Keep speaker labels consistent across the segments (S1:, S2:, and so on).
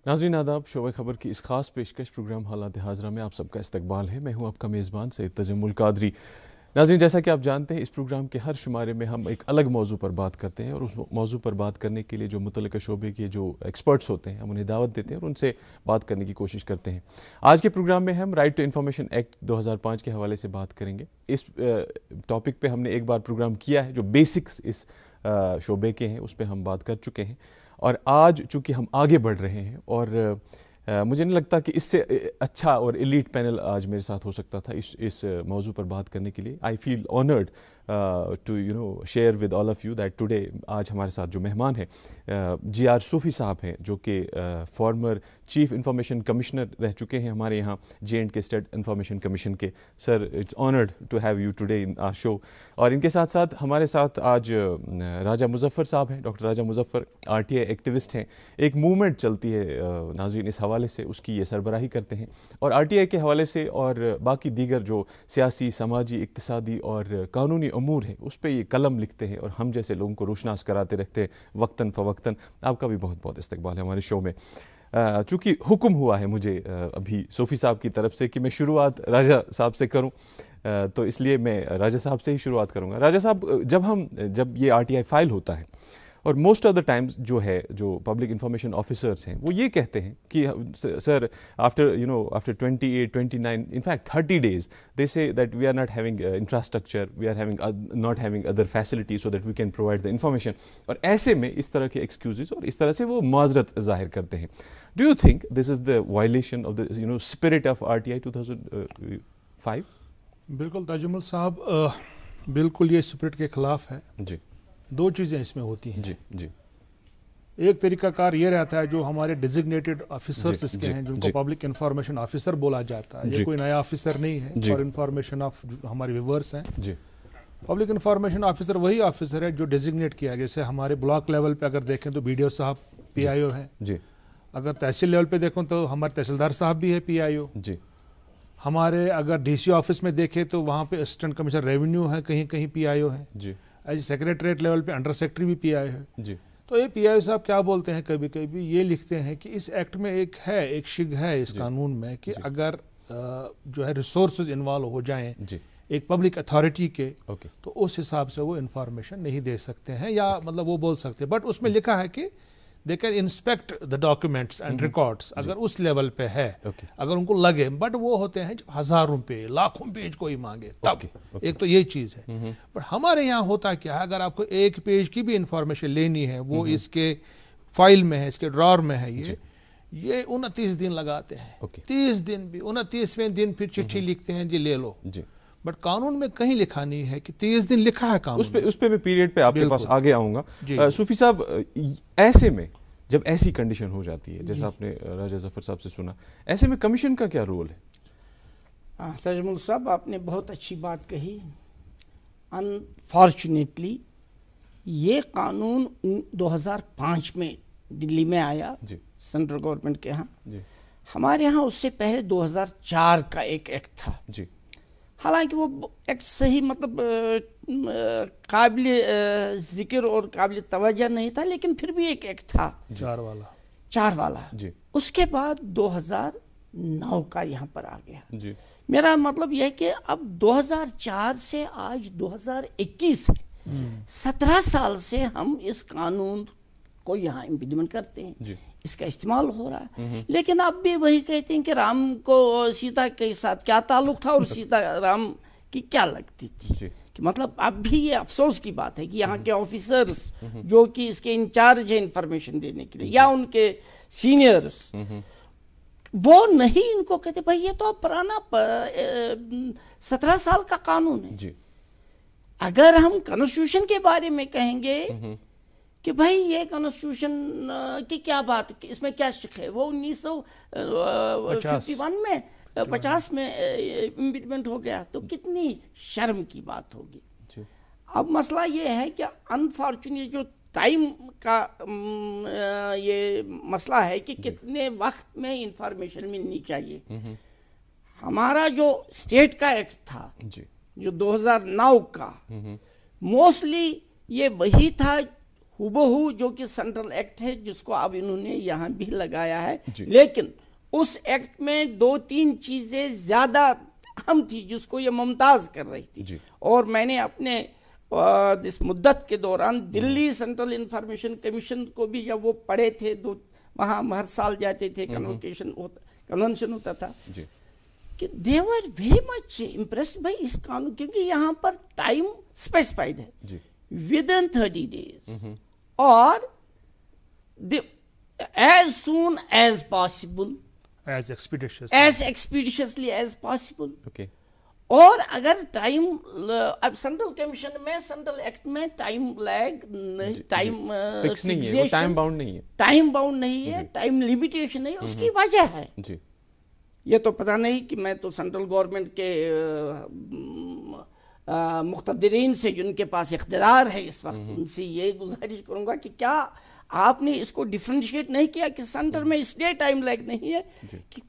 S1: ناظرین آداب، شعبہ خبر کی اس خاص پیشکش پروگرام حالات حاضرہ میں آپ سب کا استقبال ہے۔ میں ہوں آپ کا میزبان سید تجمل قادری۔ ناظرین، جیسا کہ آپ جانتے ہیں اس پروگرام کے ہر شمارے میں ہم ایک الگ موضوع پر بات کرتے ہیں، اور اس موضوع پر بات کرنے کے لیے جو متعلقہ شعبے کے جو ایکسپرٹس ہوتے ہیں ہم انہیں دعوت دیتے ہیں اور ان سے بات کرنے کی کوشش کرتے ہیں۔ آج کے پروگرام میں ہم رائٹ ٹو انفارمیشن ایکٹ 2005 کے حوالے سے بات کریں گے۔ اس ٹاپک پہ ہم نے ایک بار پروگرام کیا ہے، جو بیسکس اس شعبے کے ہیں اس پہ ہم بات کر چکے ہیں، اور آج چونکہ ہم آگے بڑھ رہے ہیں اور مجھے نہیں لگتا کہ اس سے اچھا اور ایلیٹ پینل آج میرے ساتھ ہو سکتا تھا اس موضوع پر بات کرنے کے لیے۔ I feel honoured to share with all of you that today آج ہمارے ساتھ جو مہمان ہیں جی آر صوفی صاحب ہیں، جو کہ فارمر چیف انفارمیشن کمشنر رہ چکے ہیں ہمارے یہاں JNK اسٹیٹ انفارمیشن کمیشن کے۔ Sir, it's honoured to have you today in our show. اور ان کے ساتھ ساتھ ہمارے ساتھ آج راجہ مظفر صاحب ہیں، ڈاکٹر راجہ مظفر RTI ایکٹیوسٹ ہیں۔ ایک موومنٹ چلتی ہے ناظرین اس حوالے سے، اس کی یہ سربراہی کرتے ہیں، اور RTI کے حوالے سے اور باقی دیگر جو سیاسی، سماجی، اقتصادی اور قانونی امور ہیں اس پہ یہ قلم لکھتے ہیں اور ہم جیسے لوگوں کو روشناس کراتے رہتے ہیں وقتاً فوقتاً۔ آپ کا بھی بہت بہت استقبال ہے ہمارے شو میں۔ چونکہ حکم ہوا ہے مجھے ابھی صوفی صاحب کی طرف سے کہ میں شروعات راجہ صاحب سے کروں، تو اس لیے میں راجہ صاحب سے ہی شروعات کروں گا۔ راجہ صاحب، جب یہ RTI فائل ہوتا ہے، اور موسٹ آف دا ٹائمز جو پبلک انفارمیشن آفیسرس ہیں وہ یہ کہتے ہیں کہ سر after 28, 29, in fact 30 days they say that we are not having infrastructure, we are not having other facilities so that we can provide the information، اور ایسے میں اس طرح کے ایکسکیوزز اور اس طرح سے وہ معذرت ظاہر کرتے ہیں۔ Do you think this is the violation of the spirit of RTI 2005؟
S2: بالکل تجمل صاحب، بالکل یہ اسپرٹ کے خلاف ہے۔
S1: جی،
S2: دو چیزیں اس میں ہوتی ہیں۔
S1: جی،
S2: ایک طریقہ کار یہ رہتا ہے جو ہمارے ڈیزگنیٹڈ آفیسرز اس کے ہیں، جن کو پبلک انفارمیشن آفیسر بولا جاتا ہے۔ یہ کوئی نیا آفیسر نہیں ہے، اور انفارمیشن آف ہمارے ویورز ہیں۔ پبلک انفارمیشن آفیسر وہی آفیسر ہے جو ڈیزگنیٹ کیا، جیسے ہمارے بلاک لیول پہ اگر دیکھیں تو BDO صاحب PIO ہیں، اگر تحصیل لیول پہ دیکھیں تو ہمارے تحصیلدار صاحب بھی ہے PIO، ہمارے اگر DC آفس میں دیکھیں تو وہاں پہ اسسٹنٹ کمشنر ریونیو ہے، کہیں کہیں PIO ہے، ایسے سیکریٹریٹ لیول پہ انڈر سیکرٹری بھی PIO ہے۔ تو یہ PIO صاحب کیا بولتے ہیں، کبھی کبھی یہ لکھتے ہیں کہ اس ایکٹ میں ایک شگ ہے اس قانون میں کہ اگر جو ہے ریسورسز انوالو ہو جائیں ایک پبلک اتھارٹی کے، تو اس حساب سے وہ انفارمیشن نہیں دے سکتے ہیں، یا مطلب وہ بول سکتے ہیں، بٹ اس میں لکھا ہے کہ they can inspect the documents and records اگر اس لیول پہ ہے، اگر ان کو لگے، بٹ وہ ہوتے ہیں جب ہزاروں پہ لاکھوں پیج کوئی مانگے تب۔ ایک تو یہ چیز ہے، بٹ ہمارے یہاں ہوتا کیا ہے، اگر آپ کو ایک پیج کی بھی انفارمیشن لینی ہے، وہ اس کے فائل میں ہے، اس کے ڈرار میں ہے، یہ 29 دن لگاتے ہیں، 30 دن بھی، 29ویں دن پھر چٹھی لکھتے ہیں جی لے لو۔ بٹ قانون میں کہیں لکھا نہیں ہے کہ 30 دن لکھا ہے قانون،
S1: اس پہ میں پیریڈ پہ آپ کے پاس آگے آؤں گا۔ صوفی صاحب، ایسے میں جب ایسی کنڈیشن ہو جاتی ہے جیسا آپ نے راجہ ظفر صاحب سے سنا، ایسے میں کمیشن کا کیا رول ہے؟
S3: تجمل صاحب، آپ نے بہت اچھی بات کہی۔ انفارچونیٹلی یہ قانون 2005 میں دلی میں آیا، سینٹرل گورنمنٹ کے ہاں۔ ہمارے ہاں اس سے پہلے 2004 کا ایک ایکٹ تھا، حالانکہ وہ ایکٹ صحیح مطلب قابل ذکر اور قابل توجہ نہیں تھا، لیکن پھر بھی ایک ایکٹ تھا، چار والا۔ اس کے بعد 2009 کا یہاں پر آ گیا۔ میرا مطلب یہ ہے کہ اب 2004 سے آج 2021 ہے، 17 سال سے ہم اس قانون کو یہاں امپلیمنٹ کرتے ہیں، اس کا استعمال ہو رہا ہے، لیکن اب بھی وہی کہتے ہیں کہ رام کو سیتا کے ساتھ کیا تعلق تھا اور سیتا رام کی کیا لگتی تھی، کہ مطلب اب بھی یہ افسوس کی بات ہے کہ یہاں کے آفیسرز جو کہ اس کے انچارج ہیں انفارمیشن دینے کے لیے، یا ان کے سینئرز، وہ نہیں ان کو کہتے بھائی یہ تو پرانا 17 سال کا قانون ہے۔ اگر ہم کنسٹیٹیوشن کے بارے میں کہیں گے کہ بھائی یہ کنسٹیٹیوشن کی کیا بات، اس میں کیا شک ہے، وہ 1951 میں 50 میں امپلیمنٹ ہو گیا، تو کتنی شرم کی بات ہوگی۔ اب مسئلہ یہ ہے کہ انفارچونیٹ جو ٹائم کا یہ مسئلہ ہے کہ کتنے وقت میں انفارمیشن ملنی چاہیے۔ ہمارا جو اسٹیٹ کا ایکٹ تھا جو 2009 کا، موسٹلی یہ وہی تھا हुबहू जो कि सेंट्रल एक्ट है जिसको अब इन्होंने यहाँ भी लगाया है, लेकिन उस एक्ट में 2-3 चीज़ें ज़्यादा अहम थी जिसको ये मुमताज़ कर रही थी। और मैंने अपने इस मुद्दत के दौरान दिल्ली सेंट्रल इंफॉर्मेशन कमीशन को भी जब वो पढ़े थे, वहाँ हर साल जाते थे, कन्वेंशन होता था, कि दे वर वेरी मच इम्प्रेस्ड भाई इस कानून, क्योंकि यहाँ पर टाइम स्पेसिफाइड है विद इन 30 days और as soon as possible,
S2: as
S3: expeditiously as possible. Okay. और अगर टाइम, अब सेंट्रल कमीशन में, सेंट्रल एक्ट में time lag, time fixation,
S1: time bound नहीं है,
S3: टाइम लिमिटेशन नहीं है, उसकी वजह है जी। ये तो पता नहीं कि मैं तो सेंट्रल गवर्नमेंट के मुख्तदरीन से जिनके पास इख्तियार है इस वक्त, उनसे ये गुजारिश करूंगा कि क्या आपने इसको डिफरेंशिएट नहीं किया कि सेंटर में इसलिए टाइम लैग नहीं है कि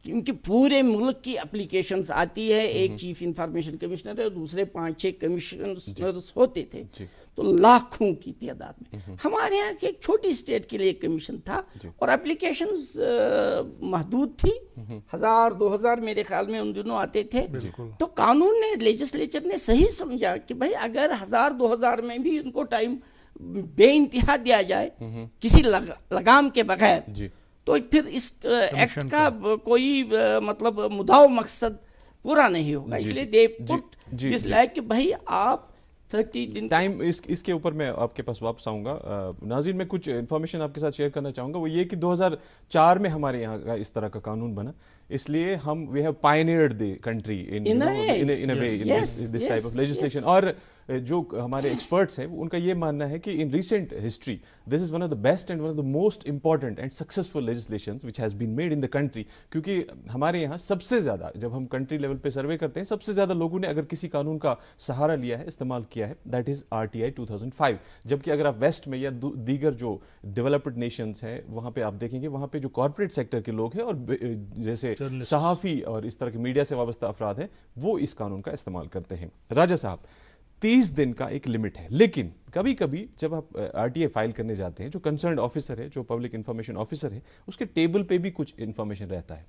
S3: क्योंकि पूरे मुल्क की एप्लीकेशंस आती है, एक चीफ इंफॉर्मेशन कमिश्नर है, दूसरे 5-6 कमिश्नर्स होते थे, तो लाखों की तादाद में। हमारे यहाँ की एक छोटी स्टेट के लिए कमीशन था और एप्लीकेशंस महदूद थी, 1000-2000 मेरे ख्याल में उन दिनों आते थे। तो कानून ने, लेजिस्लेचर ने सही समझा कि भाई अगर 1000-2000 में भी उनको टाइम बेइंतहा दिया जाए किसी लगाम के बगैर, तो फिर इस एक्ट का कोई मतलब मुद्दा मकसद पूरा नहीं होगा। इसलिए दे पुट दिस लाइक कि भाई आप 30 दिन
S1: टाइम, इसके ऊपर मैं आपके पास वापस आऊँगा। नाज़रीन, मैं कुछ इन्फॉर्मेशन आपके साथ शेयर करना चाहूँगा, वो ये कि 2004 में हमारे यहाँ का इस तरह का कानून बना, इसलिए हम we have pioneered the country in a way this type of legislation. और जो हमारे एक्सपर्ट्स हैं उनका ये मानना है कि in recent history this is one of the best and one of the most important and successful legislations which has been made in the country. क्योंकि हमारे यहाँ सबसे ज़्यादा, जब हम कंट्री लेवल पे सर्वे करते हैं, सबसे ज़्यादा लोगों ने अगर किसी कानून का सहारा लिया है, इस्तेमाल किया है, दैट इज़ RTI 2005। जबकि अगर आप वेस्ट में या दीगर जो डेवलप्ड नेशंस हैं वहाँ पे आप देखेंगे, वहाँ पे जो कॉर्पोरेट सेक्टर के लोग हैं और जैसे सहाफ़ी और इस तरह के मीडिया से वाबस्ता अफराद हैं, वो इस कानून का इस्तेमाल करते हैं। राजा साहब, 30 दिन का एक लिमिट है, लेकिन कभी कभी जब आप RTI फाइल करने जाते हैं, जो कंसर्न्ड ऑफिसर है, जो पब्लिक इंफॉर्मेशन ऑफिसर है, उसके टेबल पे भी कुछ इंफॉर्मेशन रहता है,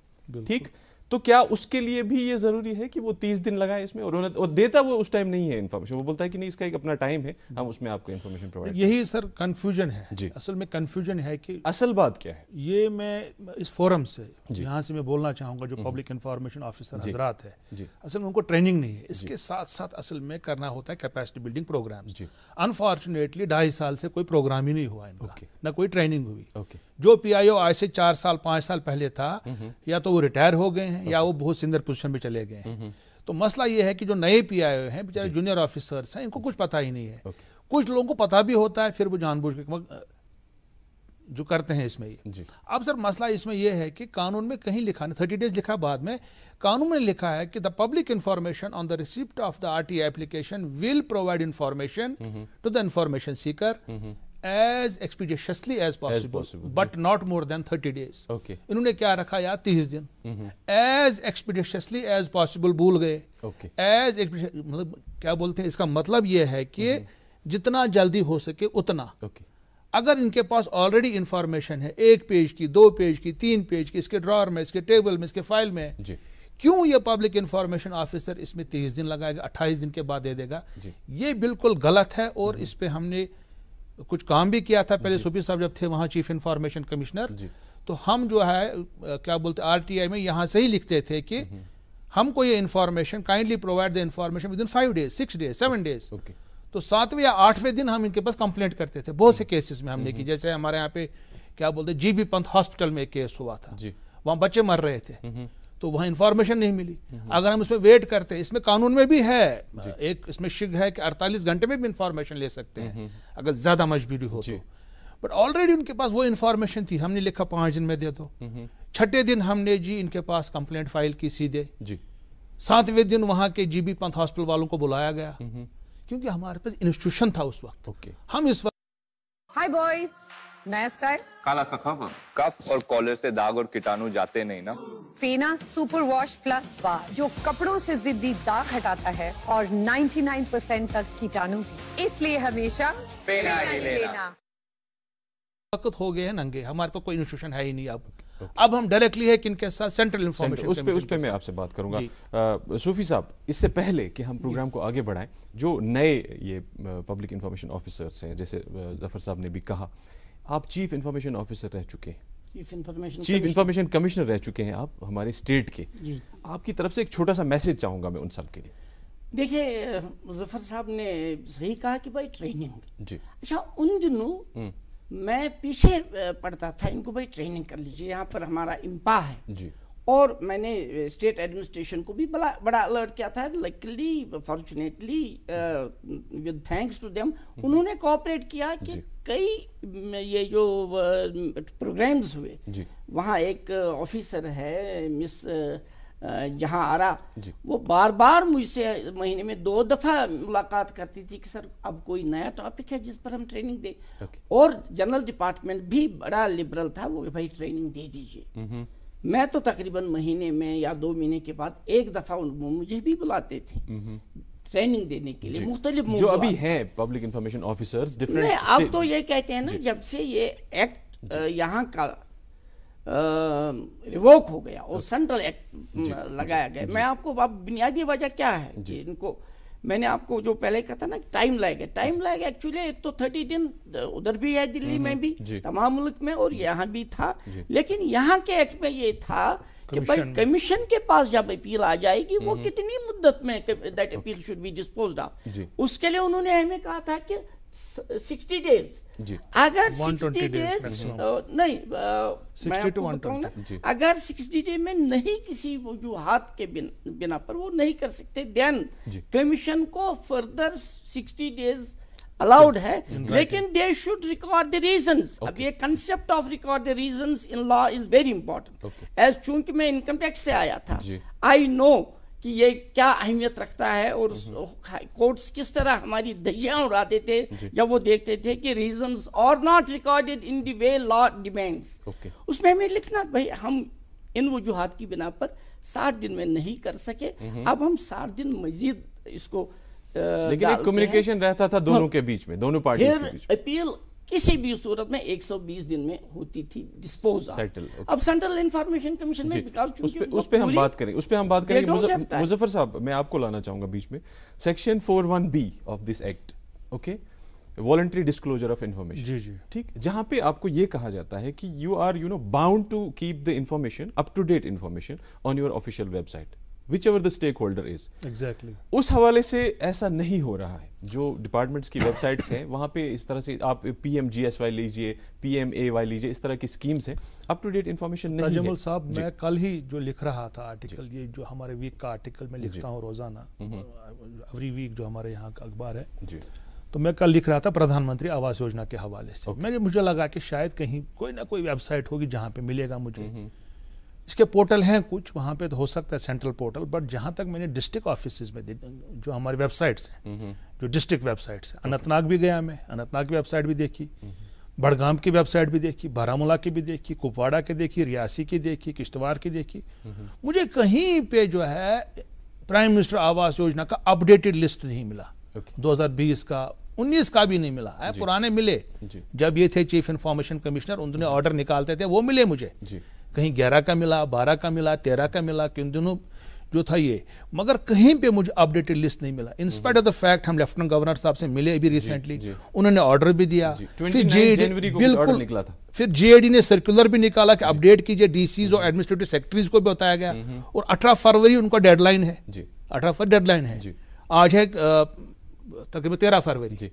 S1: ठीक? तो क्या उसके लिए भी ये जरूरी है कि वो 30 दिन लगाए इसमें, और देता वो उस टाइम नहीं है इन्फॉर्मेशन, वो बोलता है कि नहीं, इसका एक अपना टाइम है, हम उसमें आपको इन्फॉर्मेशन प्रोवाइड।
S2: यही सर कंफ्यूजन है जी। असल में कंफ्यूजन है कि
S1: असल बात क्या है,
S2: ये मैं इस फोरम से यहाँ से मैं बोलना चाहूँगा, जो पब्लिक इंफॉर्मेशन ऑफिसर हजरात है, असल में उनको ट्रेनिंग नहीं है, इसके साथ साथ असल में करना होता है कैपेसिटी बिल्डिंग प्रोग्राम। अनफॉर्चुनेटली 2.5 साल से कोई प्रोग्राम ही नहीं हुआ इनका, ना कोई ट्रेनिंग हुई। जो PIO आज से 4 साल 5 साल पहले था, या तो वो रिटायर हो गए हैं या वो बहुत सीनियर पोजीशन में चले गए हैं। तो मसला ये है कि जो नए PIO हैं, बेचारे जूनियर ऑफिसर्स हैं, इनको कुछ पता ही नहीं है। कुछ लोगों को पता भी होता है, फिर वो जानबूझ के जो करते हैं इसमें ये। अब सर मसला इसमें यह है कि कानून में कहीं लिखा नहीं, 30 डेज लिखा, बाद में कानून में लिखा है कि the public information on the receipt of the RTI application will provide information to the information seeker as expeditiously as possible, but not more than 30 days. इन्होंने क्या रखा यार, 30 दिन। as expeditiously as possible भूल गए। as मतलब क्या बोलते हैं, इसका मतलब ये है कि जितना जल्दी हो सके उतना। अगर इनके पास ऑलरेडी इंफॉर्मेशन है 1 पेज की, 2 पेज की, 3 पेज की, इसके ड्रॉअर में, इसके टेबल में, इसके फाइल में, क्यों ये पब्लिक इंफॉर्मेशन ऑफिसर इसमें 30 दिन लगाएगा, 28 दिन के बाद दे देगा? ये बिल्कुल गलत है। और इस पे हमने कुछ काम भी किया था पहले, सुपी साहब जब थे वहाँ चीफ इंफॉर्मेशन कमिश्नर, तो हम जो है क्या बोलते RTI में यहाँ से ही लिखते थे कि हमको ये information kindly provide the information with in 5 days, 6 days, 7 days. तो 7वें या 8वें दिन हम इनके पास कंप्लेंट करते थे। बहुत से केसेस में हमने की, जैसे हमारे यहाँ पे क्या बोलते GB पंत हॉस्पिटल में एक केस हुआ था, वहाँ बच्चे मर रहे थे, तो वहाँ इंफॉर्मेशन नहीं मिली। अगर हम उसमें वेट करते, इसमें कानून में भी है एक, इसमें शिग है कि 48 घंटे में भी इंफॉर्मेशन ले सकते हैं अगर ज्यादा मजबूरी हो तो। बट ऑलरेडी उनके पास वो इंफॉर्मेशन थी, हमने लिखा 5 दिन में दे दो। 6ठे दिन हमने जी इनके पास कंप्लेंट फाइल की सीधे। 7वें दिन वहाँ के GB पंत हॉस्पिटल वालों को बुलाया गया, क्योंकि हमारे पास इंस्टीट्यूशन था उस वक्त। हम इस वक्त
S4: हाय बॉयज, नया स्टाइल,
S5: काला खबर, कफ और कॉलर से दाग और कीटाणु जाते नहीं ना।
S4: फेना सुपर वॉश प्लस बार, जो कपड़ों से जिद्दी दाग हटाता है और 99% तक कीटाणु भी, इसलिए हमेशा
S5: फेना ही लेना।
S2: वक्त हो गए हैं नंगे, हमारे पास कोई इंस्टीट्यूशन है ही नहीं अब हम डायरेक्टली है किनके साथ सेंट्रल इंफॉर्मेशन
S1: उस पे मैं आपसे बात करूंगा। सूफी साहब, इससे पहले कि हम प्रोग्राम को आगे बढ़ाएं, जो नए ये पब्लिक इंफॉर्मेशन ऑफिसर्स हैं, जैसे जफर साहब ने भी कहा, आप चीफ इंफॉर्मेशन ऑफिसर रह चुके हैं, चीफ इंफॉर्मेशन कमिश्नर रह चुके हैं आप हमारे स्टेट के, आपकी तरफ से एक छोटा सा मैसेज चाहूंगा मैं उन सब के लिए।
S3: देखिए, मुजफ्फर साहब ने सही कहा कि भाई ट्रेनिंग जी। अच्छा, उन दिनों मैं पीछे पढ़ता था, इनको भाई ट्रेनिंग कर लीजिए, यहाँ पर हमारा इम्पा है जी। और मैंने स्टेट एडमिनिस्ट्रेशन को भी बड़ा अलर्ट किया था। Luckily fortunately with thanks to them उन्होंने कोऑपरेट किया कि कई ये जो प्रोग्राम्स हुए, वहाँ एक ऑफिसर है मिस जहाँ आरा, वो बार बार मुझसे महीने में 2 दफ़ा मुलाकात करती थी कि सर अब कोई नया टॉपिक है जिस पर हम ट्रेनिंग दें। और जनरल डिपार्टमेंट भी बड़ा लिबरल था, वो भाई ट्रेनिंग दे दीजिए। मैं तो तकरीबन महीने में या 2 महीने के बाद 1 दफ़ा मुझे भी बुलाते थे ट्रेनिंग देने के लिए, मुख्तलिफ
S1: जो अभी हैं पब्लिक इंफॉर्मेशन ऑफिसर्स डिफरेंट।
S3: अब तो ये कहते हैं ना, जब से ये एक्ट यहाँ का रिवोक हो गया और सेंट्रल एक्ट लगाया गया। मैं आपको अब बुनियादी वजह क्या है कि इनको, मैंने आपको जो पहले कहा था ना टाइम लैग एक्चुअली एक तो 30 दिन उधर भी है, दिल्ली में भी, तमाम मुल्क में, और यहाँ भी था। लेकिन यहाँ के एक्ट में ये था कि भाई कमीशन के पास जब अपील आ जाएगी वो कितनी मुद्दत में that appeal should be disposed of, उसके लिए उन्होंने हमें कहा था कि 60 डेज। अगर 60 डेज नहीं, मैं आपको बताऊं ना, अगर 60 डेज में नहीं किसी वजूहात के बिना पर वो नहीं कर सकते, देन कमीशन को फर्दर 60 डेज अलाउड है, लेकिन they should record the reasons. अब ये concept of record the reasons in law is very important. As चूंकि मैं इनकम टैक्स से आया था, आई नो कि ये क्या अहमियत रखता है, और कोर्ट्स किस तरह हमारी धज्जियां उड़ाते थे जब वो देखते थे कि reasons are not recorded in the way law demands. उसमें हमें लिखना, भाई हम इन वजूहात की बिना पर 60 दिन में नहीं कर सके, अब हम 60 दिन मजीद इसको
S1: लेकिन एक कम्युनिकेशन रहता था दोनों के बीच में, दोनों पार्टीज के बीच में।
S3: अपील किसी भी सूरत में 120 दिन में होती थी डिस्पोज ऑफ। अब सेंट्रल इंफॉर्मेशन कमीशन में
S1: उस पे हम बात करेंगे, मुजफ्फर साहब मैं आपको लाना चाहूंगा बीच में। Section 41B of this act, okay, voluntary disclosure of information, ठीक, जहां पे आपको ये कहा जाता है कि you are bound to keep the information, up to date information on your official website, whichever the stakeholder is.
S2: Exactly.
S1: उस हवाले से ऐसा नहीं हो रहा है। जो डिपार्टमेंट्स की वेबसाइट्स हैं वहाँ पे इस तरह से आप PMGSY लीजिए, PMAY लीजिए, इस तरह की स्कीम्स हैं, अप टू डेट इंफॉर्मेशन नहीं है।
S2: तजमुल साहब, मैं कल ही जो लिख रहा था आर्टिकल, ये जो हमारे वीक का आर्टिकल मैं लिखता हूँ रोजाना, एवरी वीक जो हमारे यहाँ का अखबार है, तो मैं कल लिख रहा था प्रधानमंत्री आवास योजना के हवाले से। मुझे लगा कि शायद कहीं कोई ना कोई वेबसाइट होगी जहाँ पे मिलेगा मुझे। इसके पोर्टल हैं कुछ, वहाँ पे तो हो सकता है सेंट्रल पोर्टल, बट जहाँ तक मैंने डिस्ट्रिक्ट ऑफिस में जो हमारी वेबसाइट्स हैं, जो डिस्ट्रिक्ट वेबसाइट्स हैं, अनंतनाग भी गया मैं, अनंतनाग की वेबसाइट भी देखी, बड़गाम की वेबसाइट भी देखी, बारामूला की भी देखी, कुपवाड़ा की देखी, रियासी की देखी, किश्तवाड़ की देखी। मुझे कहीं पे जो है प्राइम मिनिस्टर आवास योजना का अपडेटेड लिस्ट नहीं मिला। 2020 का, 19 का भी नहीं मिला है, पुराने मिले जब ये थे चीफ इंफॉर्मेशन कमिश्नर, उन्होंने ऑर्डर निकालते थे, वो मिले मुझे। कहीं 11 का मिला, 12 का मिला, 13 का मिला, किन दिनों जो था ये, मगर कहीं पे मुझे अपडेटेड लिस्ट नहीं मिला। इंस्पाइट ऑफ द फैक्ट हम लेफ्टिनेंट गवर्नर साहब से मिले अभी रिसेंटली, उन्होंने ऑर्डर भी दिया, फिर JAD ने सर्कुलर भी निकाला कि अपडेट कीजिए, DCs और एडमिनिस्ट्रेटिव सेक्रेटरीज को भी बताया गया, और 18 फरवरी उनका डेडलाइन है, 18 फरवरी डेडलाइन है, आज है तकरीबन 13 फरवरी,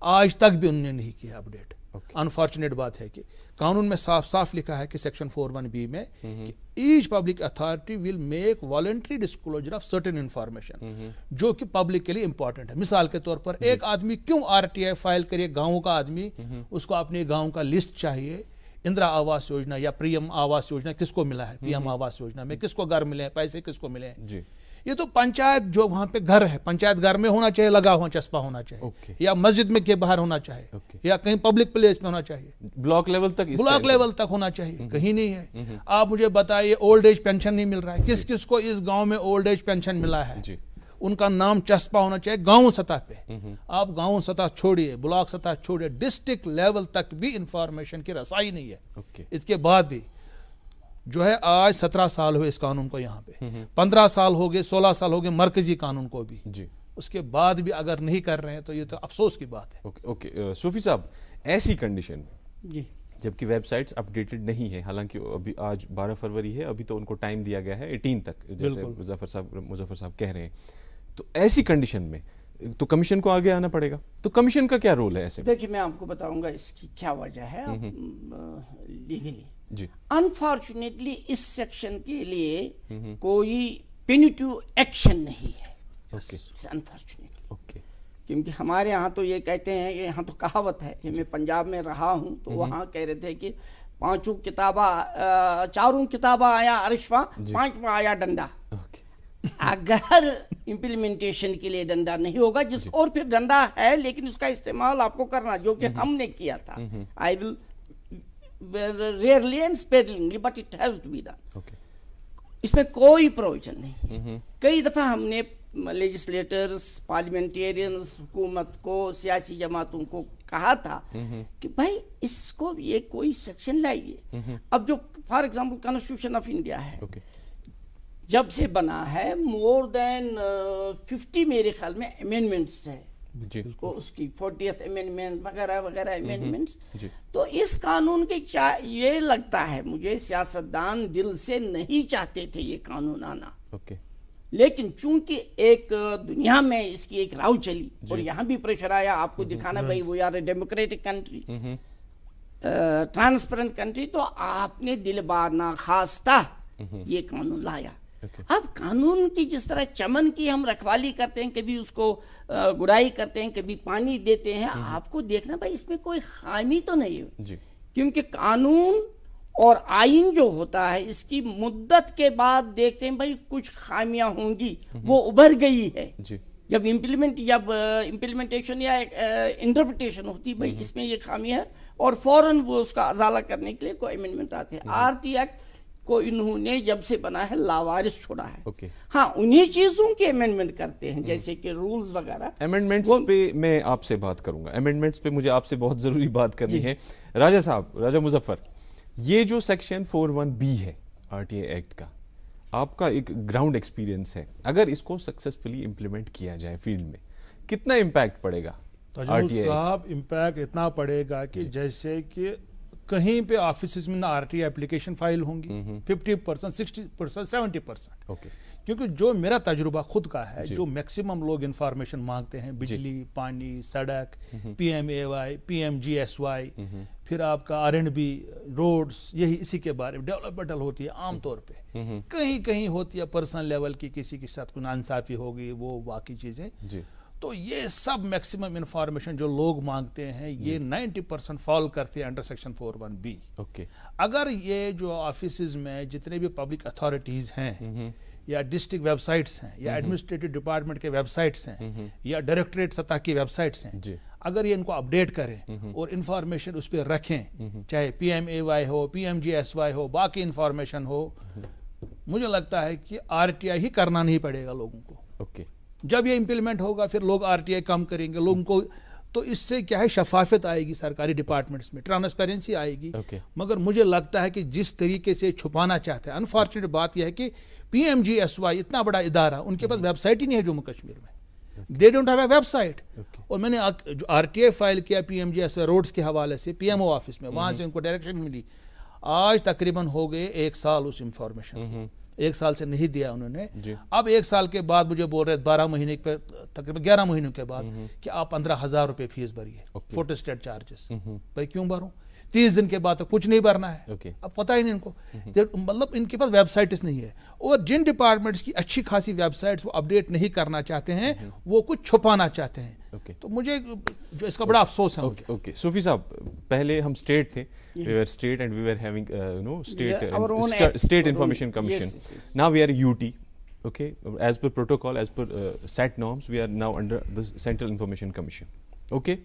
S2: आज तक भी उन्होंने नहीं किया अपडेट। अनफॉर्चुनेट बात है कि कानून में साफ साफ लिखा है कि सेक्शन 41B में कि each public authority will make voluntary disclosure of certain information जो कि पब्लिक के लिए इंपॉर्टेंट है। मिसाल के तौर पर एक आदमी क्यों RTI फाइल करे, गांव का आदमी, उसको अपने गांव का लिस्ट चाहिए, इंदिरा आवास योजना या PM आवास योजना किसको मिला है, PM आवास योजना में किसको घर मिले हैं, पैसे किसको मिले हैं। ये तो पंचायत जो वहां पे घर है, पंचायत घर में होना चाहिए, लगा हुआ चस्पा होना चाहिए, या मस्जिद में के बाहर होना चाहिए, या कहीं पब्लिक प्लेस में होना चाहिए,
S1: ब्लॉक लेवल तक
S2: होना चाहिए, कहीं नहीं है। आप मुझे बताइए, ओल्ड एज पेंशन नहीं मिल रहा है, किस किस को इस गांव में ओल्ड एज पेंशन मिला है, उनका नाम चस्पा होना चाहिए गांव सतह पे। आप गांव सतह छोड़िए, ब्लॉक सतह छोड़िए, डिस्ट्रिक्ट लेवल तक भी इंफॉर्मेशन की रसाई नहीं है। इसके बाद भी जो है आज 17 साल हुए इस कानून को, यहाँ पे 15 साल हो गए, 16 साल हो गए मरकजी कानून को भी जी। उसके बाद भी अगर नहीं कर रहे हैं तो ये तो अफसोस की बात है।
S1: ओके सूफी साहब, ऐसी कंडीशन में जी जबकि वेबसाइट्स अपडेटेड नहीं है, हालांकि अभी आज 12 फरवरी है, अभी तो उनको टाइम दिया गया है 18 तक, जैसे मुजफ्फर साहब कह रहे हैं, तो ऐसी कंडीशन में तो कमीशन को आगे आना पड़ेगा। तो कमीशन का क्या रोल है ऐसे?
S3: देखिए मैं आपको बताऊंगा इसकी क्या वजह है लीगली जी। अनफॉर्चुनेटली इस सेक्शन के लिए कोई पेनिटिव एक्शन नहीं है, अनफॉर्चुनेटली। क्योंकि हमारे यहाँ तो ये कहते हैं कि यहाँ तो कहावत है कि मैं पंजाब में रहा हूँ तो वहाँ कह रहे थे कि 4 किताबा आया अरिशवा, 5वां आया डंडा। अगर इम्प्लीमेंटेशन के लिए डंडा नहीं होगा, जिस और फिर डंडा है लेकिन उसका इस्तेमाल आपको करना, जो कि हमने किया था। I will rarely and sparely but it has to be done. इसमें कोई प्रोविजन नहीं। कई दफा हमने लेजिस्लेटर्स, पार्लियामेंटेरियंस, हुकूमत को, सियासी जमातों को कहा था कि भाई इसको ये कोई सेक्शन लाइए। अब जो for example constitution of India है, जब से बना है मोर देन 50 मेरे ख्याल में अमेंडमेंट्स है को, उसकी 40th अमेंडमेंट वगैरह वगैरह अमेंडमेंट्स। तो इस कानून के ये लगता है मुझे सियासतदान दिल से नहीं चाहते थे ये कानून आना, लेकिन चूंकि एक दुनिया में इसकी एक राव चली और यहाँ भी प्रेशर आया आपको दिखाना भाई वो यार डेमोक्रेटिक कंट्री, ट्रांसपेरेंट कंट्री, तो आपने दिल बार ना खास्ता ये कानून लाया। अब कानून की जिस तरह चमन की हम रखवाली करते हैं, कभी उसको गुड़ाई करते हैं, कभी पानी देते हैं, आपको देखना भाई इसमें कोई खामी तो नहीं है। क्योंकि कानून और आइन जो होता है इसकी मुद्दत के बाद देखते हैं भाई कुछ खामियां होंगी, वो उभर गई है जी। जब इम्प्लीमेंटेशन या इंटरप्रिटेशन होती भाई इसमें ये खामी है, और फौरन वो उसका अजाला करने के लिए कोई अमेंडमेंट आते हैं। आरटी एक्ट को इन्होंने जब से बना है लावारिस छोड़ा है। हाँ, उन्हीं चीजों के अमेंडमेंट करते हैं जैसे कि रूल्स वगैरह।
S1: अमेंडमेंट्स पे मैं आपसे बात करूंगा, अमेंडमेंट्स पे मुझे आपसे बहुत जरूरी बात करनी है। राजा साहब, राजा मुजफ्फर, ये जो सेक्शन 41B है आरटीए एक्ट का, आपका एक ग्राउंड एक्सपीरियंस है, अगर इसको सक्सेसफुली इंप्लीमेंट किया जाए फील्ड में कितना इम्पैक्ट पड़ेगा?
S2: साहब इम्पैक्ट इतना पड़ेगा कि जैसे कि कहीं पे ऑफिस में ना आरटीए एप्लीकेशन फाइल होंगी 50%, 60%, 70%। क्योंकि जो मेरा तजुर्बा खुद का है, जो मैक्सिमम लोग इंफॉर्मेशन मांगते हैं, बिजली, पानी, सड़क, PMAY, PMGSY, फिर आपका R&B, रोड्स, यही इसी के बारे में डेवलपमेंटल होती है आमतौर पे। कहीं कहीं होती है पर्सनल लेवल की, किसी के साथ कोई नाइंसाफी होगी, वो बाकी चीजें। तो ये सब मैक्सिमम इंफॉर्मेशन जो लोग मांगते हैं ये 90% फॉल करती है अंडर सेक्शन 41B। अगर ये जो ऑफिस में जितने भी पब्लिक अथॉरिटीज हैं या डिस्ट्रिक्ट वेबसाइट्स हैं या एडमिनिस्ट्रेटिव डिपार्टमेंट के वेबसाइट्स हैं या डायरेक्टरेट सतह की वेबसाइट्स हैं, अगर ये इनको अपडेट करें और इंफॉर्मेशन उस पर रखें, चाहे PMAY हो, PMGSY हो, बाकी इंफॉर्मेशन हो, मुझे लगता है कि RTI ही करना नहीं पड़ेगा लोगों को। जब ये इम्प्लीमेंट होगा फिर लोग RTI कम करेंगे लोगों को, तो इससे क्या है शफाफियत आएगी सरकारी डिपार्टमेंट्स में, ट्रांसपेरेंसी आएगी। मगर मुझे लगता है कि जिस तरीके से छुपाना चाहते हैं, अनफॉर्चुनेट बात यह है कि PMGSY इतना बड़ा इदारा, उनके पास वेबसाइट ही नहीं है जम्मू कश्मीर में, they don't have a website. और मैंने जो RTI फाइल किया PMGSY रोड्स के हवाले से PMO ऑफिस में, वहां से उनको डायरेक्शन मिली, आज तकरीबन हो गए 1 साल उस इंफॉर्मेशन 1 साल से नहीं दिया उन्होंने। अब 1 साल के बाद मुझे बोल रहे 12 महीने पर, तकरीबन 11 महीनों के बाद कि आप 15,000 रुपए फीस भरिए, फोटो स्टेट चार्जेस। भाई क्यों भरूं? 30 दिन के बाद तो कुछ नहीं भरना है। अब पता ही नहीं इनको, मतलब इनके पास वेबसाइट्स नहीं है, और जिन डिपार्टमेंट्स की अच्छी खासी वेबसाइट्स वो अपडेट नहीं करना चाहते हैं, वो कुछ छुपाना चाहते हैं। तो मुझे जो इसका बड़ा अफसोस है।
S1: सूफी साहब, पहले हम स्टेट थे, we were state and we were having state information commission. Now we are UT. Okay, as per protocol, as per SAT norms, we are now under the Central Information Commission. Okay,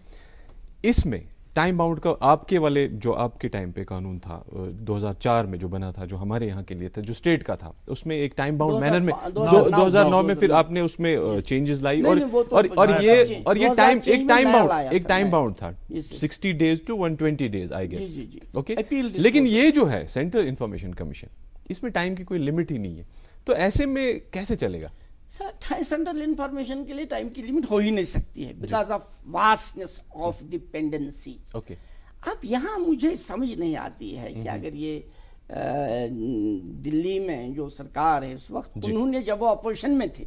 S1: इसमें time bound کا آپ کے والے جو آپ کے time پہ قانون تھا 2004 میں جو بنا تھا، جو ہمارے یہاں کے لیے تھا، جو اسٹیٹ کا تھا، اس میں ایک ٹائم باؤنڈ مینر میں 2009 میں پھر آپ نے اس میں چینجز لائی اور یہ ایک ٹائم باؤنڈ تھا 60 days to 120 days I guess. Okay, لیکن یہ جو ہے سینٹرل انفارمیشن کمیشن، اس میں ٹائم کی کوئی لمٹ ہی نہیں ہے، تو ایسے میں کیسے چلے گا؟
S3: سینٹرل انفارمیشن کے لیے ٹائم کی لمٹ ہو ہی نہیں سکتی ہے because of vastness of dependency.
S1: Okay,
S3: اب یہاں مجھے سمجھ نہیں آتی ہے کہ اگر یہ دلی میں جو سرکار ہے اس وقت، انہوں نے جب وہ اپوزیشن میں تھے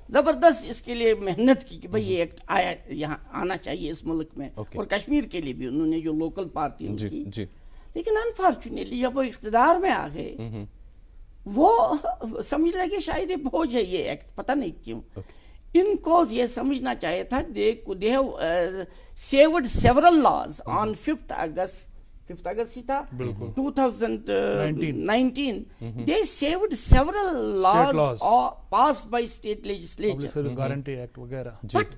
S3: زبردست اس کے لیے محنت کی کہ بھئی یہ ایکٹ آیا یہاں آنا چاہیے اس ملک میں، اور کشمیر کے لیے بھی انہوں نے جو لوکل پارٹی کی، لیکن انفارچونیٹلی جب وہ اقتدار میں آ گئے وہ سمجھ لگے شاید یہ بوجھ ہے یہ ایکٹ، پتہ نہیں کیوں. ان کو یہ سمجھنا چاہیے تھا they have saved several laws on 5th August ہی تھا 2019. they saved several laws passed by state legislature.
S2: Public Service Guarantee Act وغیرہ.
S3: But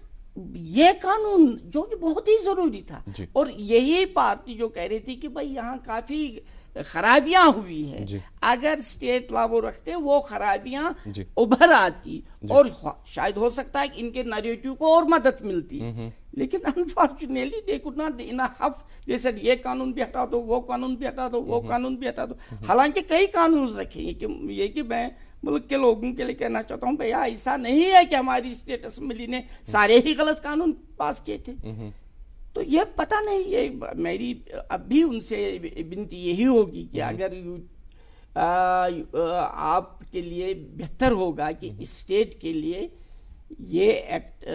S3: یہ قانون جو کہ بہت ہی ضروری تھا، اور یہی پارٹی جو کہہ رہی تھی کہ بھائی یہاں کافی خرابیاں ہوئی ہیں، اگر اسٹیٹ لا وہ رکھتے وہ خرابیاں ابھر آتی اور شاید ہو سکتا ہے کہ ان کے نیریٹو کو اور مدد ملتی، لیکن unfortunately they could not enough. they said یہ قانون بھی ہٹا دو، وہ قانون بھی ہٹا دو، وہ قانون بھی ہٹا دو. حالانکہ کئی قانون رکھے ہیں کہ میں ملک کے لوگوں کے لیے کہنا چاہتا ہوں بھیا ایسا نہیں ہے کہ ہماری اسٹیٹ اسمبلی نے سارے ہی غلط قانون پاس کیے تھے. تو یہ پتہ نہیں، یہ میری اب بھی ان سے بنتی یہی ہوگی کہ اگر آپ کے لیے بہتر ہوگا کہ اسٹیٹ کے لیے یہ ایکٹ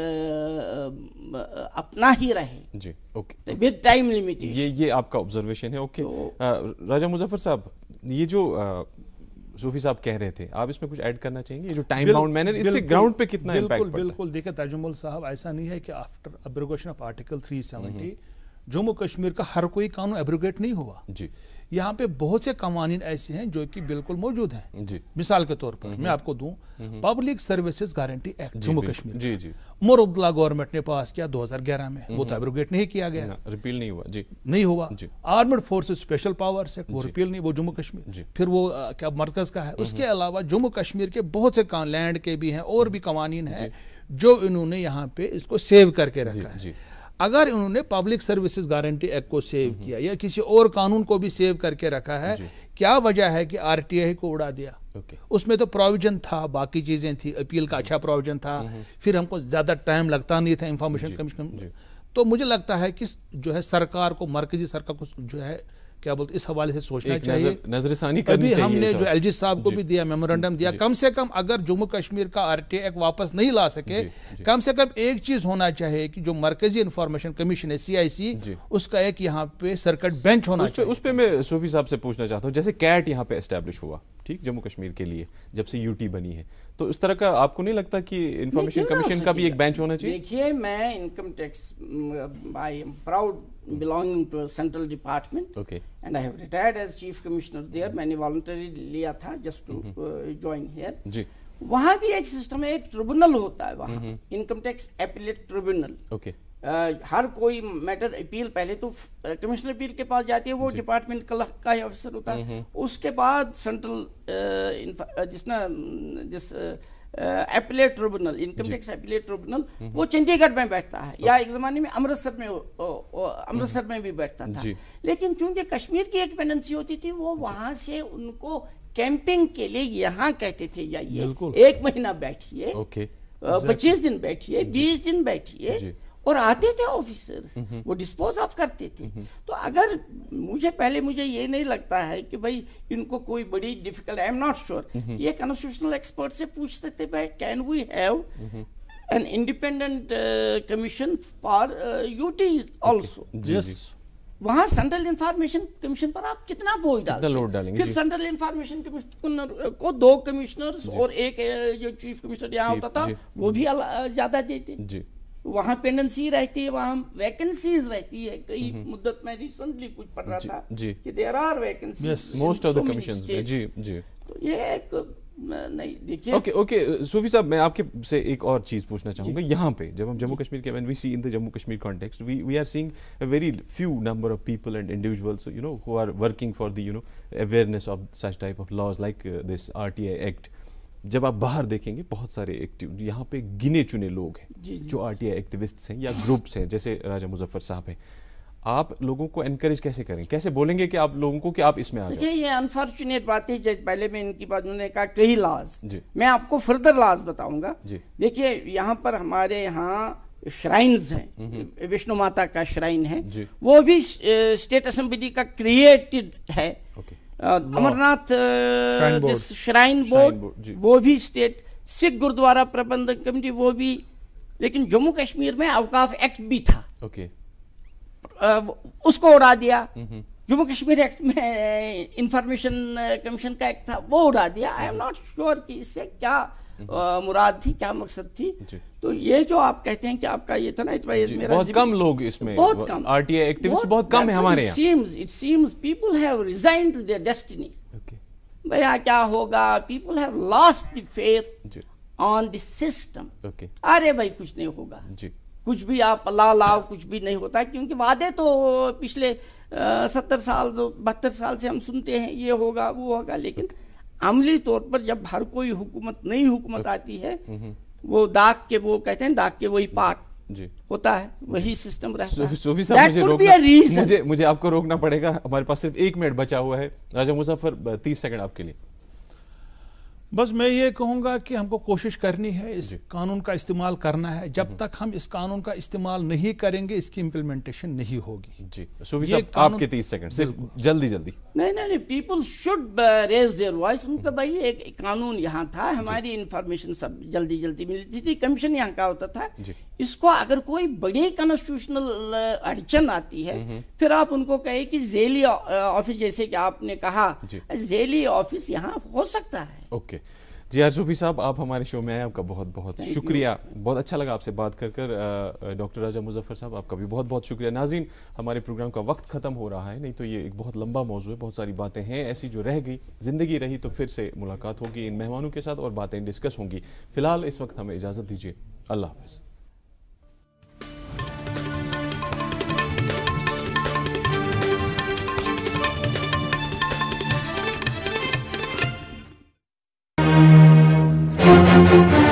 S3: اپنا ہی رہے.
S1: جی اوکے،
S3: ود ٹائم لمیٹیشن.
S1: یہ آپ کا آبزرویشن ہے. اوکے، راجہ مظفر صاحب، یہ جو صوفی صاحب کہہ رہے تھے، آپ اس میں کچھ ایڈ کرنا چاہیں گے؟ یہ جو ٹائم باؤنڈ مینر، اس سے گراؤنڈ پہ کتنا امپیکٹ پڑتا ہے؟
S2: بالکل دیکھیں تاجمل صاحب، ایسا نہیں ہے کہ after abrogation of article 370 Jammu Kashmir کا ہر کوئی قانون ایبروگیٹ نہیں ہوا. جی، یہاں پہ بہت سے قوانین ایسے ہیں جو کہ بالکل موجود ہیں. جی، مثال کے طور پر میں آپ کو دوں public services guarantee act Jammu Kashmir. جی جی، عمر عبداللہ گورنمنٹ نے پاس کیا 2011 میں، وہ تو ایبروگیٹ نہیں کیا گیا،
S1: ریپیل نہیں ہوا. جی،
S2: نہیں ہوا. Armed forces special powers act, وہ ریپیل نہیں، وہ جموں کشمیر. پھر وہ کیا مرکز کا ہے. اس کے علاوہ جموں کشمیر کے بہت سے لینڈ کے بھی ہیں اور بھی قوانین ہیں جو انہوں نے یہاں پہ اس کو سیو کر کے رکھا ہے. اگر انہوں نے پبلک سروسز گارنٹی ایکٹ کو سیو کیا یا کسی اور قانون کو بھی سیو کر کے رکھا ہے، کیا وجہ ہے کہ آر ٹی آئی کو اڑا دیا؟ اس میں تو پروویژن تھا، باقی چیزیں تھی، اپیل کا اچھا پروویژن تھا، پھر ہم کو زیادہ ٹائم لگتا نہیں تھا انفارمیشن کمیشن. تو مجھے لگتا ہے کہ جو ہے سرکار کو، مرکزی سرکار کو جو ہے کیا بولتے اس حوالے سے سوچنا چاہیے،
S1: نظر ثانی کرنی چاہیے.
S2: ابھی ہم نے جو ایل جی صاحب کو بھی دیا، میمورنڈم دیا، کم سے کم اگر جموں کشمیر کا آر ٹی ایکٹ واپس نہیں لا سکے، کم سے کم ایک چیز ہونا چاہیے کہ جو مرکزی انفارمیشن کمیشن ہے CIC، اس کا ایک یہاں پہ سرکٹ بینچ ہونا چاہیے.
S1: اس پہ میں صوفی صاحب سے پوچھنا چاہتا ہوں، جیسے کیٹ یہاں پہ اسٹیبلش ہوا ٹھیک جموں کشمیر کے لیے جب سے UT بنی ہے، تو اس طرح کا آپ کو نہیں لگتا کہ انفارمیشن کمیشن کا بھی ایک بینچ ہونا چاہیے؟
S3: دیکھیے، میں income tax I am proud belonging to a central department. Okay. And I have retired as chief commissioner there. میں نے voluntarily لیا تھا just to join here. جی، وہاں بھی ایک سسٹم ہے، ایک ٹریبونل ہوتا ہے وہاں، income tax appellate tribunal. Okay, ہر کوئی میٹر اپیل پہلے تو کمشنر اپیل کے پاس جاتی ہے، وہ ڈپارٹمنٹ کا ہی آفیسر ہوتا ہے. اس کے بعد سینٹرل جس appellate tribunal, income tax appellate tribunal, وہ چنڈی گڑھ میں بیٹھتا ہے، یا ایک زمانے میں امرتسر میں بھی بیٹھتا تھا. لیکن چونکہ کشمیر کی ایک ڈپینڈنسی ہوتی تھی، وہ وہاں سے ان کو کیمپنگ کے لیے یہاں کہتے تھے جائیے، 1 مہینہ بیٹھیے، 25 دن بیٹھیے، 20 دن بیٹھیے، اور آتے تھے آفیسرز، وہ ڈسپوز آف کرتے تھے. تو اگر مجھے یہ نہیں لگتا ہے کہ بھائی ان کو کوئی بڑی difficult, I am not sure, یہ کنسٹیٹیوشنل ایکسپرٹ سے پوچھ سکتے بھائی can we have an independent commission for UT also. وہاں سینٹرل انفارمیشن کمیشن پر آپ کتنا بوجھ ڈالیں گے؟ پھر سینٹرل انفارمیشن کمیشنر کو 2 کمشنرز اور ایک جو چیف کمشنر یہاں ہوتا تھا وہ بھی زیادہ دیتے. وہاں پینڈنسی رہتی ہے، وہاں ویکنسیز رہتی ہے. کئی مدت میں ریسنٹلی کچھ پڑھ رہا تھا کہ there are vacancies most of the commissions میں. جی جی، تو یہ ایک نہیں دیکھیے
S1: اوکے صوفی صاحب میں آپ کے سے ایک اور چیز پوچھنا چاہوں گا. یہاں پہ جب ہم جموں کشمیر کے when we see in the Jammu Kashmir context we are seeing a very few number of people and individuals who are working for the awareness of such type of laws like this RTI Act. جب آپ باہر دیکھیں گے بہت سارے یہاں پہ گنے چنے لوگ ہیں جو RTI ایکٹیوسٹس ہیں یا گروپس ہیں جیسے راجہ مظفر صاحب ہیں. آپ لوگوں کو انکریج کیسے کریں, کیسے بولیں گے کہ آپ لوگوں کو کہ آپ اس میں آ جائیں؟
S3: یہ انفارچونیٹ بات ہے. پہلے میں ان کی بات انہوں نے کہا کئی لاز, میں آپ کو فردر لاز بتاؤں گا. دیکھیے یہاں پر ہمارے یہاں شرائنز ہیں, وشنو ماتا کا شرائن ہے, وہ بھی اسٹیٹ اسمبلی کا کریٹڈ ہے. امرناتھ شرائن بورڈ وہ بھی اسٹیٹ, سکھ گردوارہ پربندھک کمیٹی وہ بھی, لیکن جموں کشمیر میں اوقاف ایکٹ بھی تھا, اس کو اڑا دیا. جموں کشمیر ایکٹ میں انفارمیشن کمیشن کا ایکٹ تھا, وہ اڑا دیا. آئی ایم ناٹ شیور کہ اس سے کیا مراد تھی, کیا مقصد تھی. تو یہ جو آپ کہتے ہیں کہ آپ کا یہ تھا نا,
S1: بہت کم لوگ اس میں, بہت کم RTI ایکٹیوسٹ بہت کم ہیں ہمارے یہاں.
S3: It seems people have resigned to their destiny. بھیا کیا ہوگا, people have lost the faith on the system. ارے بھائی کچھ نہیں ہوگا, کچھ بھی آپ اللہ لاؤ کچھ بھی نہیں ہوتا, کیونکہ وعدے تو پچھلے 70 سال 72 سال سے ہم سنتے ہیں یہ ہوگا وہ ہوگا, لیکن عملی طور پر جب ہر کوئی حکومت نئی حکومت آتی ہے, وہ داغ کے وہ کہتے ہیں داغ کے وہی پاک ہوتا ہے, وہی سسٹم رہتا ہے.
S1: صوفی صاحب مجھے آپ کو روکنا پڑے گا, ہمارے پاس صرف 1 منٹ بچا ہوا ہے. راجہ مظفر 30 سیکنڈ آپ کے لیے.
S2: بس میں یہ کہوں گا کہ ہم کو کوشش کرنی ہے, اس قانون کا استعمال کرنا ہے. جب تک ہم اس قانون کا استعمال نہیں کریں گے اس کی امپلیمنٹیشن نہیں ہوگی.
S1: جی صوفی صاحب آپ کے 30 سیکنڈ صرف جلدی.
S3: نہیں people should raise their voice. ان کا بھائی ایک قانون یہاں تھا, ہماری انفارمیشن سب جلدی ملتی تھی, کمیشن یہاں کا ہوتا تھا. اس کو اگر کوئی بڑی کانسٹیٹیوشنل اڑچن آتی ہے, پھر آپ ان کو کہیں کہ ذیلی آفس, جیسے کہ آپ نے کہا ذیلی آفس یہاں ہو سکتا ہے.
S1: اوکے جی صوفی صاحب آپ ہمارے شو میں آئے, آپ کا بہت بہت شکریہ. بہت اچھا لگا آپ سے بات کر. ڈاکٹر راجہ مظفر صاحب آپ کا بھی بہت بہت شکریہ. ناظرین ہمارے پروگرام کا وقت ختم ہو رہا ہے, نہیں تو یہ ایک بہت لمبا موضوع ہے, بہت ساری باتیں ہیں ایسی جو رہ گئی. زندگی رہی تو پھر سے ملاقات ہوگی ان مہمانوں کے ساتھ اور باتیں ڈسکس ہوں گی. فی الحال اس وقت ہمیں اجازت دیجیے, اللہ حافظ.
S6: Thank you.